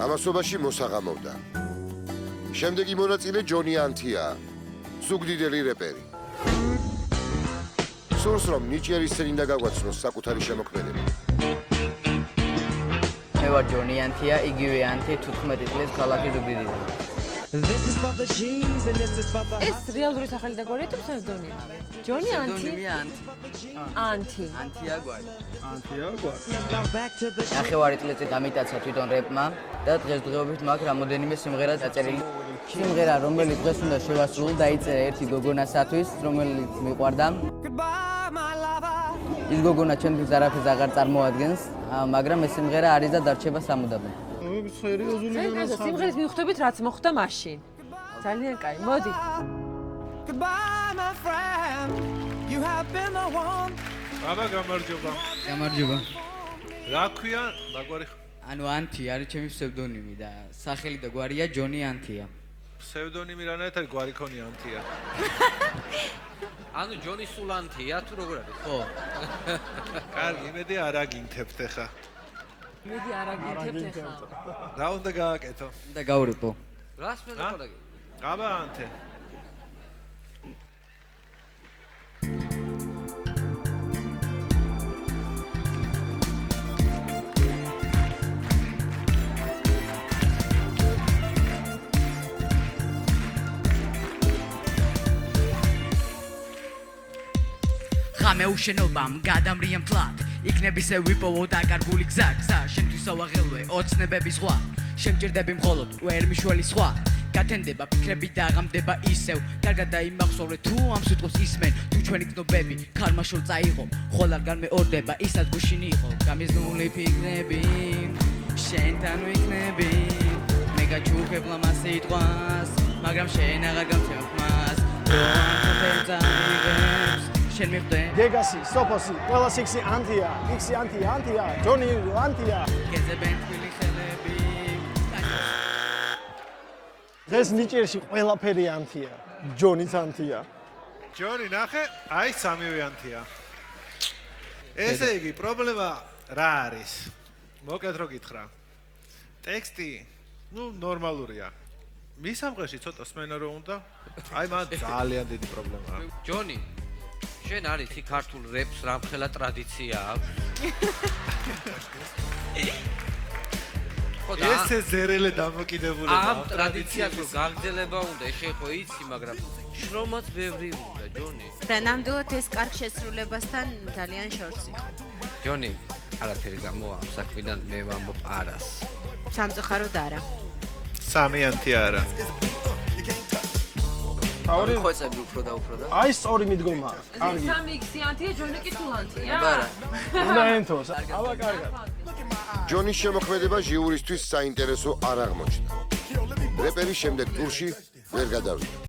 ამასობაში მოსაღამოვდა. შემდეგი მონაწილე ჯონი ანთია, სუგდიდელი რეპერი. სურს რომ ნიჭიერის წინდა გაგვაცნოს საკუთარი შემოქმედება. მე ვარ ჯონი ანთია, იგივე ანთი 14 წლის ქალაქი ზუგდიდიდან. ეს რეალური სახელი და გვარია თუ ფსევდონიმი? ჯონი ანთი? ანთი. ანთია გვარი. Back to the ნახევარი წელი დამიტაცა თვითონ რეპმა და დღესდღეობით მაქვს რამოდენიმე სიმღერა დაწერილი. სიმღერა, რომელიც დღეს უნდა შევასრულო, დაიწერა ერთი გოგონასათვის, რომელიც მიყვარდა. ის გოგონა ჩემთვის არაფერს აღარ წარმოადგენს, მაგრამ ეს სიმღერა არის და დარჩება სამუდამოდ. სიმღერის მიხვდებით რაც მოხდა მაშინ. ძალიან კაი, მოდი. აბა გამარჯობა. გამარჯობა. რა ქვია, დაგვარი ანუ ანთი არის ჩემი ფსევდონიმი და სახელი და გვარია ჯონი ანთია. ფსევდონიმი რანაირად არის გვარი ქონია ანთია. ანუ ჯონი სულანთია თუ როგორ არის? ხო. კარგი, იმედი არ აგინთებთ ახლა. მიდი არაგინთებთ ახლა. რა უნდა გააკეთო? და გავრიპო. რას მე დაყოლაგე? აბა ანთე. ხამე უშენობამ გადამრიამ ფლად იქნებისე ვიპოვო დაკარგული გზა შენთვის ავაღელვე ოცნებები სხვა შემჭირდები მხოლოდ ვერ მიშველი სხვა გათენდება ფიქრები და აღამდება ისევ კარგად დაიმახსოვრე თუ ამ სიტყვას ისმენ თუ ჩვენი გნობები ქარმაშორ წაიღო ხოლ არ განმეორდება ისაც გუშინ იყო გამიზნული ფიქრები შენთან ვიქნები მე გაჩუქებ ლამას სიტყვას მაგრამ შენ აღარ გამწევ მას შენ მიხდე გეგასი, სოფოსი, ყველა სიქსი ანთია, იქსი ანთია, ჯონი ანთია. გეზებენ თბილი ხელები დღეს ნიჭიერში ყველაფერი ანთია, ჯონიც ანთია. ჯონი ნახე, აი სამივე ანთია. ესე იგი, პრობლემა რა არის? მოკეთ რო გითხრა. ტექსტი, ნორმალურია. მის სამყაროში ცოტა სმენა რო უნდა. აი მან ძალიან დიდი პრობლემაა. ჯონი შენ არის იქ ქართულ რეპს რამხელა ტრადიცია აქვს? ხო და ესე ზერელე დამოკიდებულება. ამ ტრადიციას რო გაგრძელება უნდა, შენ ხო იცი, მაგრამ შრომაც ბევრი უნდა, ჯონი. და ნამდვილად ეს კარგ შესრულებასთან ძალიან შორს იყო. ჯონი, არაფერი გამოვა ამ საქმიდან მე ვამბობ არას. სამწუხაროდ არა. სამი ანთია არა. თავი ხოცები უფრო და უფრო და. აი სწორი მიდგომა. კარგი. სამი იქსი ანთია, ჯონი კი სულანთია. ბარა. უნდა ენთოს. აბა კარგად. ჯონის შემოქმედება ჟიურისთვის საინტერესო არ აღმოჩნდა. რეპერი შემდეგ ტურში ვერ გადავიდა.